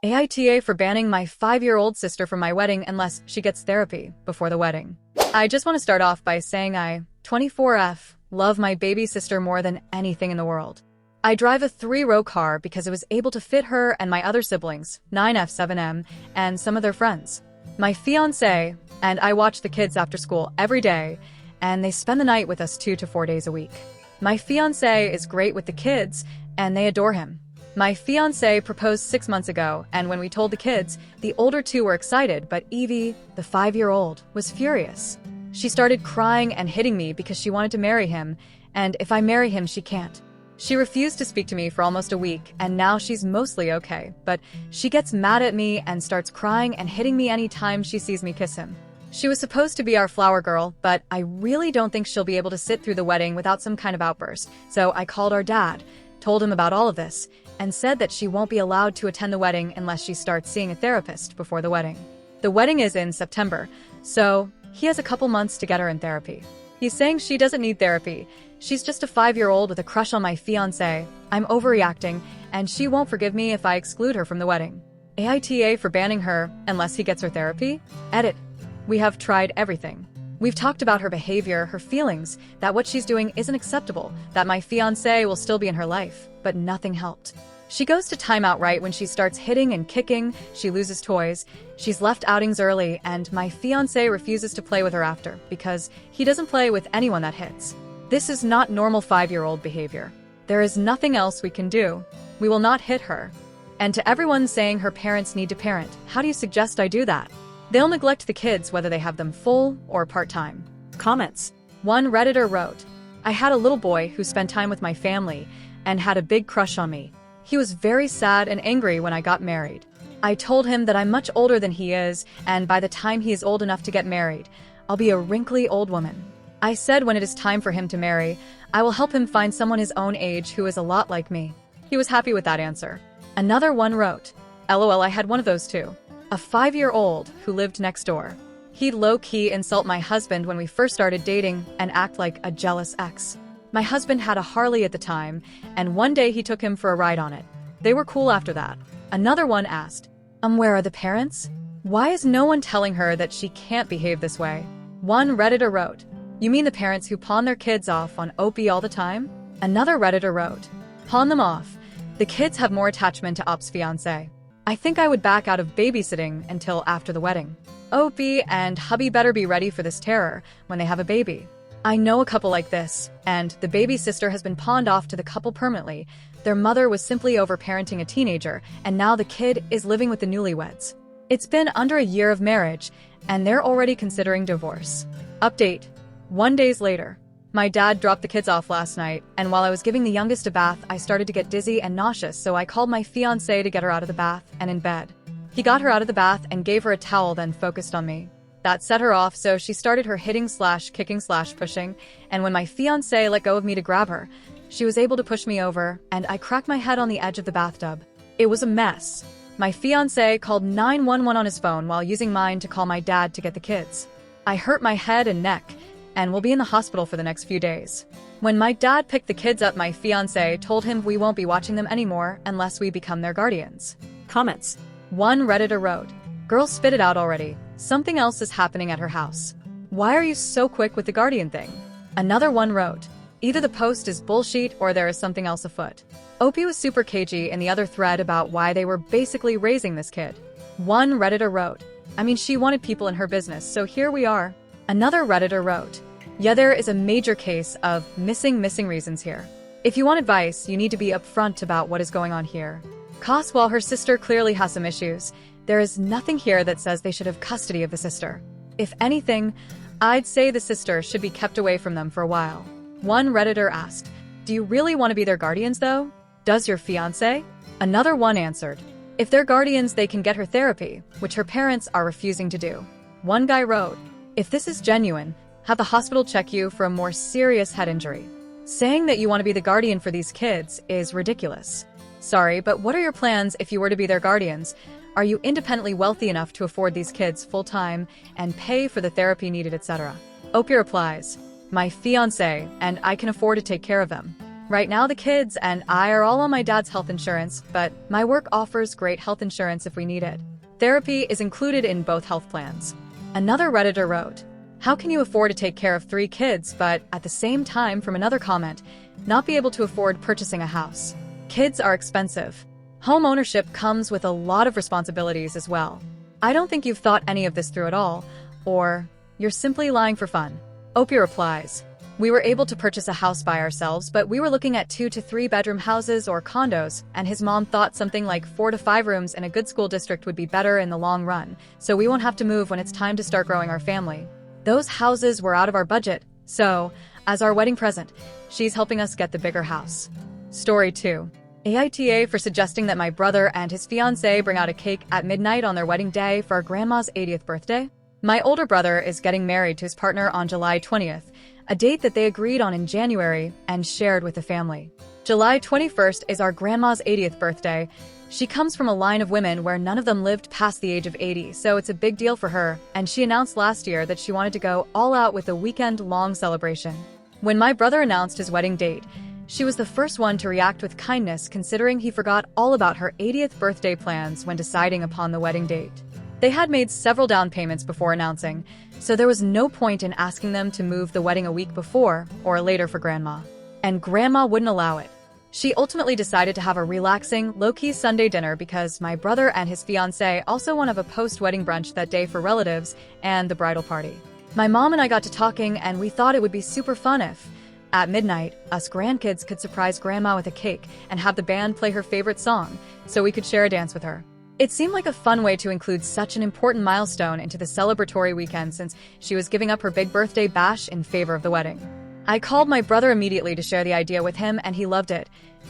AITA for banning my 5-year-old sister from my wedding unless she gets therapy before the wedding. I just want to start off by saying I, 24F, love my baby sister more than anything in the world. I drive a 3-row car because it was able to fit her and my other siblings, 9F7M, and some of their friends. My fiancé and I watch the kids after school every day, and they spend the night with us 2 to 4 days a week. My fiancé is great with the kids, and they adore him. My fiancé proposed 6 months ago, and when we told the kids, the older two were excited, but Evie, the 5-year-old, was furious. She started crying and hitting me because she wanted to marry him, and if I marry him, she can't. She refused to speak to me for almost a week, and now she's mostly okay, but she gets mad at me and starts crying and hitting me anytime she sees me kiss him. She was supposed to be our flower girl, but I really don't think she'll be able to sit through the wedding without some kind of outburst, so I called our dad, told him about all of this, and said that she won't be allowed to attend the wedding unless she starts seeing a therapist before the wedding. The wedding is in September, so he has a couple months to get her in therapy. He's saying she doesn't need therapy. She's just a 5-year-old with a crush on my fiancé. I'm overreacting, and she won't forgive me if I exclude her from the wedding. AITA for banning her unless he gets her therapy? Edit. We have tried everything. We've talked about her behavior, her feelings, that what she's doing isn't acceptable, that my fiancé will still be in her life, but nothing helped. She goes to timeout right when she starts hitting and kicking, she loses toys, she's left outings early, and my fiancé refuses to play with her after, because he doesn't play with anyone that hits. This is not normal 5-year-old behavior. There is nothing else we can do. We will not hit her. And to everyone saying her parents need to parent, how do you suggest I do that? They'll neglect the kids whether they have them full or part-time. Comments. One Redditor wrote, I had a little boy who spent time with my family and had a big crush on me. He was very sad and angry when I got married. I told him that I'm much older than he is, and by the time he is old enough to get married, I'll be a wrinkly old woman. I said when it is time for him to marry, I will help him find someone his own age who is a lot like me. He was happy with that answer. Another one wrote, LOL, I had one of those too. A 5-year-old who lived next door. He'd low-key insult my husband when we first started dating and act like a jealous ex. My husband had a Harley at the time, and one day he took him for a ride on it. They were cool after that. Another one asked, where are the parents? Why is no one telling her that she can't behave this way? One Redditor wrote, you mean the parents who pawn their kids off on Opie all the time? Another Redditor wrote, pawn them off. The kids have more attachment to Op's fiancé. I think I would back out of babysitting until after the wedding. Opie and hubby better be ready for this terror when they have a baby. I know a couple like this, and the baby sister has been pawned off to the couple permanently. Their mother was simply over-parenting a teenager, and now the kid is living with the newlyweds. It's been under a year of marriage, and they're already considering divorce. Update. 1 day later. My dad dropped the kids off last night, and while I was giving the youngest a bath, I started to get dizzy and nauseous, so I called my fiancé to get her out of the bath and in bed. He got her out of the bath and gave her a towel, then focused on me. That set her off, so she started her hitting/kicking/pushing, and when my fiancé let go of me to grab her, she was able to push me over, and I cracked my head on the edge of the bathtub. It was a mess. My fiancé called 911 on his phone while using mine to call my dad to get the kids. I hurt my head and neck, and will be in the hospital for the next few days. When my dad picked the kids up, my fiancé told him we won't be watching them anymore unless we become their guardians. Comments. One Redditor wrote, girl, spit it out already. Something else is happening at her house. Why are you so quick with the guardian thing? Another one wrote, either the post is bullshit or there is something else afoot. Opie was super cagey in the other thread about why they were basically raising this kid. One Redditor wrote, I mean, she wanted people in her business, so here we are. Another Redditor wrote, yeah, there is a major case of missing reasons here. If you want advice, you need to be upfront about what is going on here. Cause while her sister clearly has some issues, there is nothing here that says they should have custody of the sister. If anything, I'd say the sister should be kept away from them for a while. One Redditor asked, do you really want to be their guardians though? Does your fiancé? Another one answered, if they're guardians, they can get her therapy, which her parents are refusing to do. One guy wrote, if this is genuine, have the hospital check you for a more serious head injury. Saying that you want to be the guardian for these kids is ridiculous. Sorry, but what are your plans if you were to be their guardians? Are you independently wealthy enough to afford these kids full-time and pay for the therapy needed, etc.? Opie replies, my fiancé and I can afford to take care of them. Right now the kids and I are all on my dad's health insurance, but my work offers great health insurance if we need it. Therapy is included in both health plans. Another Redditor wrote, "How can you afford to take care of 3 kids, but at the same time," from another comment, "not be able to afford purchasing a house? Kids are expensive. Home ownership comes with a lot of responsibilities as well. I don't think you've thought any of this through at all, or you're simply lying for fun." Opie replies, "We were able to purchase a house by ourselves, but we were looking at 2 to 3 bedroom houses or condos, and his mom thought something like 4 to 5 rooms in a good school district would be better in the long run, so we won't have to move when it's time to start growing our family. Those houses were out of our budget, so, as our wedding present, she's helping us get the bigger house." Story 2. AITA for suggesting that my brother and his fiancée bring out a cake at midnight on their wedding day for our grandma's 80th birthday. My older brother is getting married to his partner on July 20th, a date that they agreed on in January and shared with the family. July 21st is our grandma's 80th birthday. She comes from a line of women where none of them lived past the age of 80, so it's a big deal for her, and she announced last year that she wanted to go all out with a weekend-long celebration. When my brother announced his wedding date, she was the first one to react with kindness, considering he forgot all about her 80th birthday plans when deciding upon the wedding date. They had made several down payments before announcing, so there was no point in asking them to move the wedding a week before or later for Grandma. And Grandma wouldn't allow it. She ultimately decided to have a relaxing, low-key Sunday dinner because my brother and his fiancée also want to have a post-wedding brunch that day for relatives and the bridal party. My mom and I got to talking, and we thought it would be super fun if, at midnight, us grandkids could surprise Grandma with a cake and have the band play her favorite song, so we could share a dance with her. It seemed like a fun way to include such an important milestone into the celebratory weekend since she was giving up her big birthday bash in favor of the wedding. I called my brother immediately to share the idea with him, and he loved it.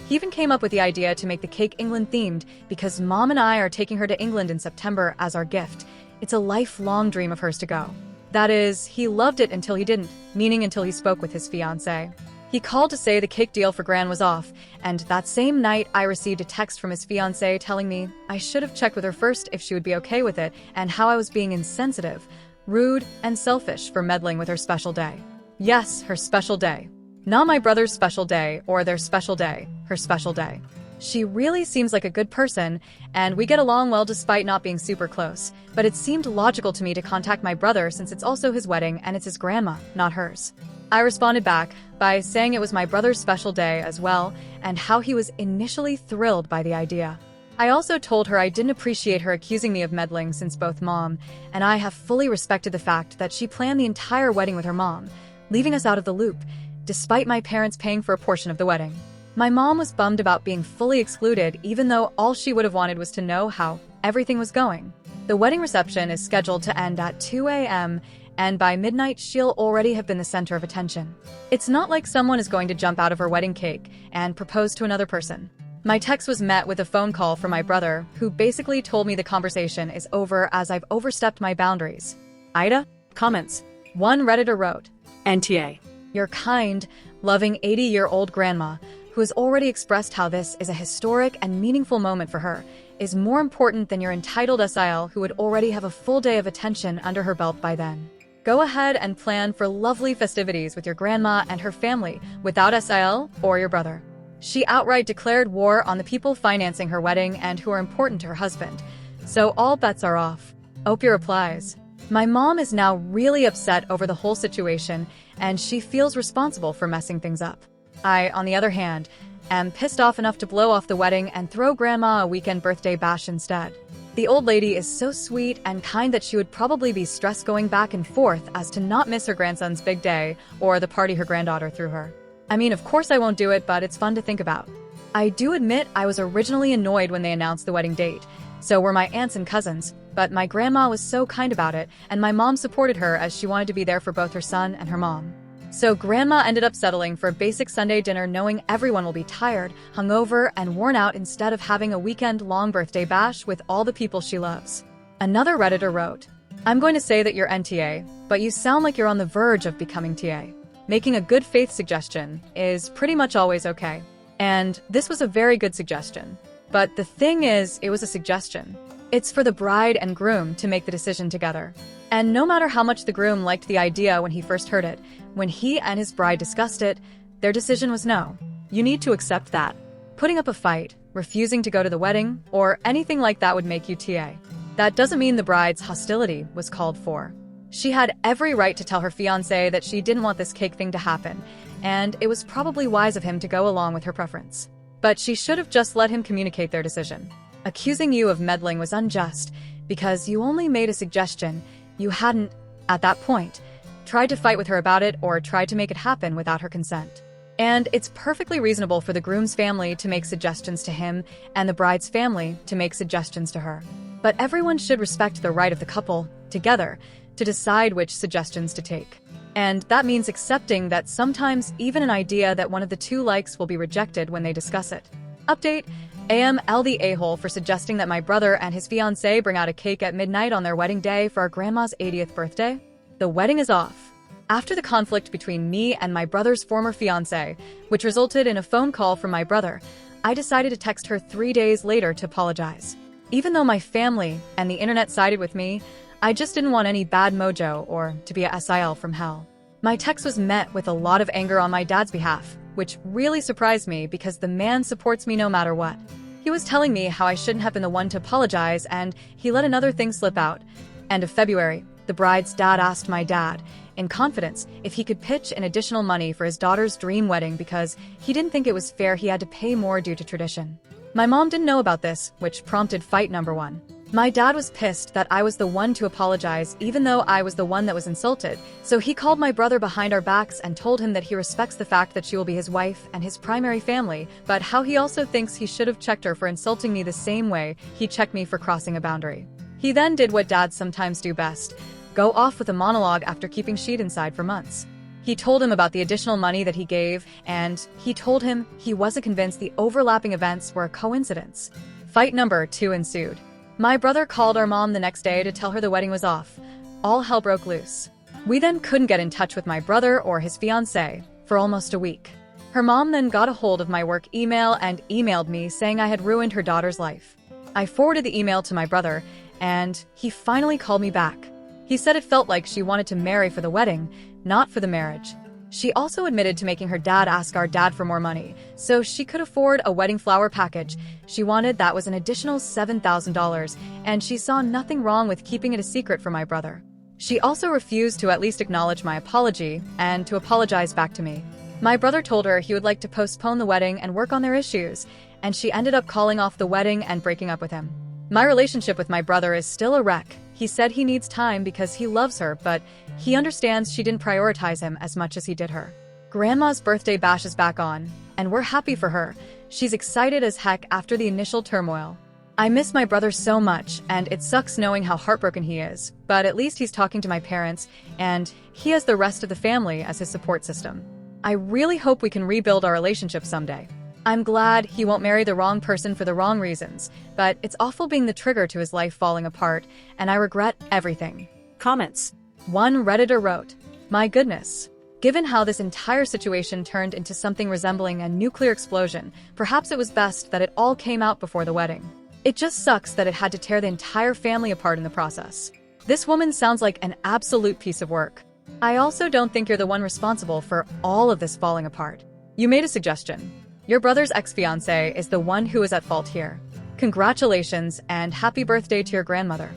He even came up with the idea to make the cake England-themed because Mom and I are taking her to England in September as our gift. It's a lifelong dream of hers to go. That is, he loved it until he didn't, meaning until he spoke with his fiancée. He called to say the cake deal for Gran was off, and that same night I received a text from his fiancée telling me I should have checked with her first if she would be okay with it and how I was being insensitive, rude, and selfish for meddling with her special day. Yes, her special day. Not my brother's special day or their special day, her special day. She really seems like a good person, and we get along well despite not being super close, but it seemed logical to me to contact my brother since it's also his wedding and it's his grandma, not hers. I responded back by saying it was my brother's special day as well and how he was initially thrilled by the idea. I also told her I didn't appreciate her accusing me of meddling since both Mom and I have fully respected the fact that she planned the entire wedding with her mom, leaving us out of the loop, despite my parents paying for a portion of the wedding. My mom was bummed about being fully excluded, even though all she would have wanted was to know how everything was going. The wedding reception is scheduled to end at 2 a.m., and by midnight she'll already have been the center of attention. It's not like someone is going to jump out of her wedding cake and propose to another person. My text was met with a phone call from my brother, who basically told me the conversation is over as I've overstepped my boundaries. AITA? Comments. One Redditor wrote, "NTA. Your kind, loving 80-year-old grandma, who has already expressed how this is a historic and meaningful moment for her, is more important than your entitled SIL who would already have a full day of attention under her belt by then. Go ahead and plan for lovely festivities with your grandma and her family without SIL or your brother." She outright declared war on the people financing her wedding and who are important to her husband, so all bets are off. Opie replies, "My mom is now really upset over the whole situation, and she feels responsible for messing things up. I, on the other hand, am pissed off enough to blow off the wedding and throw Grandma a weekend birthday bash instead. The old lady is so sweet and kind that she would probably be stressed going back and forth as to not miss her grandson's big day or the party her granddaughter threw her. I mean, of course I won't do it, but it's fun to think about. I do admit I was originally annoyed when they announced the wedding date. So were my aunts and cousins, but my grandma was so kind about it, and my mom supported her as she wanted to be there for both her son and her mom. So Grandma ended up settling for a basic Sunday dinner knowing everyone will be tired, hungover, and worn out instead of having a weekend-long birthday bash with all the people she loves." Another Redditor wrote, "I'm going to say that you're NTA, but you sound like you're on the verge of becoming TA. Making a good faith suggestion is pretty much always okay. And this was a very good suggestion. But the thing is, it was a suggestion. It's for the bride and groom to make the decision together. And no matter how much the groom liked the idea when he first heard it, when he and his bride discussed it, their decision was no. You need to accept that. Putting up a fight, refusing to go to the wedding, or anything like that would make you TA. That doesn't mean the bride's hostility was called for. She had every right to tell her fiancé that she didn't want this cake thing to happen, and it was probably wise of him to go along with her preference. But she should have just let him communicate their decision. Accusing you of meddling was unjust, because you only made a suggestion. You hadn't, at that point, tried to fight with her about it or tried to make it happen without her consent. And it's perfectly reasonable for the groom's family to make suggestions to him and the bride's family to make suggestions to her. But everyone should respect the right of the couple, together, to decide which suggestions to take. And that means accepting that sometimes even an idea that one of the two likes will be rejected when they discuss it. Update: AML the a-hole for suggesting that my brother and his fiancée bring out a cake at midnight on their wedding day for our grandma's 80th birthday. The wedding is off. After the conflict between me and my brother's former fiancée, which resulted in a phone call from my brother, I decided to text her 3 days later to apologize. Even though my family and the internet sided with me, I just didn't want any bad mojo or to be a SIL from hell. My text was met with a lot of anger on my dad's behalf, which really surprised me because the man supports me no matter what. He was telling me how I shouldn't have been the one to apologize, and he let another thing slip out. End of February, the bride's dad asked my dad, in confidence, if he could pitch an additional money for his daughter's dream wedding because he didn't think it was fair he had to pay more due to tradition. My mom didn't know about this, which prompted fight number 1. My dad was pissed that I was the one to apologize even though I was the one that was insulted, so he called my brother behind our backs and told him that he respects the fact that she will be his wife and his primary family, but how he also thinks he should have checked her for insulting me the same way he checked me for crossing a boundary. He then did what dads sometimes do best: go off with a monologue after keeping shit inside for months. He told him about the additional money that he gave, and he told him he wasn't convinced the overlapping events were a coincidence. Fight number 2 ensued. My brother called our mom the next day to tell her the wedding was off. All hell broke loose. We then couldn't get in touch with my brother or his fiancée for almost a week. Her mom then got a hold of my work email and emailed me saying I had ruined her daughter's life. I forwarded the email to my brother, and he finally called me back. He said it felt like she wanted to marry for the wedding, not for the marriage. She also admitted to making her dad ask our dad for more money, so she could afford a wedding flower package. She wanted that was an additional $7,000, and she saw nothing wrong with keeping it a secret from my brother. She also refused to at least acknowledge my apology and to apologize back to me. My brother told her he would like to postpone the wedding and work on their issues, and she ended up calling off the wedding and breaking up with him. My relationship with my brother is still a wreck. He said he needs time because he loves her, but he understands she didn't prioritize him as much as he did her. Grandma's birthday bash is back on, and we're happy for her. She's excited as heck after the initial turmoil. I miss my brother so much, and it sucks knowing how heartbroken he is, but at least he's talking to my parents, and he has the rest of the family as his support system. I really hope we can rebuild our relationship someday. I'm glad he won't marry the wrong person for the wrong reasons, but it's awful being the trigger to his life falling apart, and I regret everything. Comments. One Redditor wrote, "My goodness. Given how this entire situation turned into something resembling a nuclear explosion, perhaps it was best that it all came out before the wedding. It just sucks that it had to tear the entire family apart in the process. This woman sounds like an absolute piece of work. I also don't think you're the one responsible for all of this falling apart. You made a suggestion. Your brother's ex-fiancé is the one who is at fault here. Congratulations and happy birthday to your grandmother.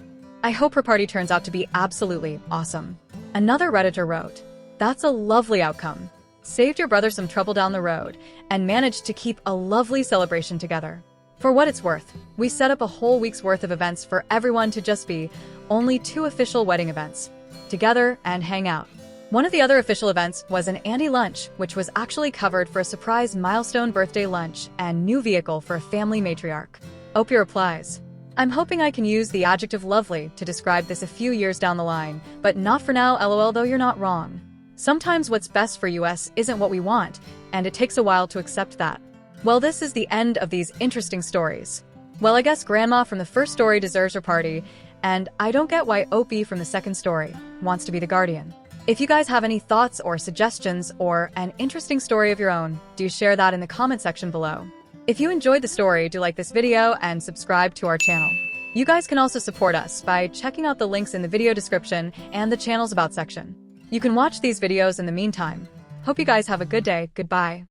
I hope her party turns out to be absolutely awesome." Another Redditor wrote, "That's a lovely outcome. Saved your brother some trouble down the road and managed to keep a lovely celebration together. For what it's worth, we set up a whole week's worth of events for everyone to just be only 2 official wedding events, together and hang out. One of the other official events was an Andy lunch, which was actually covered for a surprise milestone birthday lunch and new vehicle for a family matriarch." Opie replies, "I'm hoping I can use the adjective lovely to describe this a few years down the line, but not for now, lol, though you're not wrong. Sometimes what's best for us isn't what we want, and it takes a while to accept that." Well, this is the end of these interesting stories. Well, I guess Grandma from the first story deserves her party, and I don't get why Opie from the second story wants to be the guardian. If you guys have any thoughts or suggestions or an interesting story of your own, do share that in the comment section below. If you enjoyed the story, do like this video and subscribe to our channel. You guys can also support us by checking out the links in the video description and the channel's About section. You can watch these videos in the meantime. Hope you guys have a good day. Goodbye.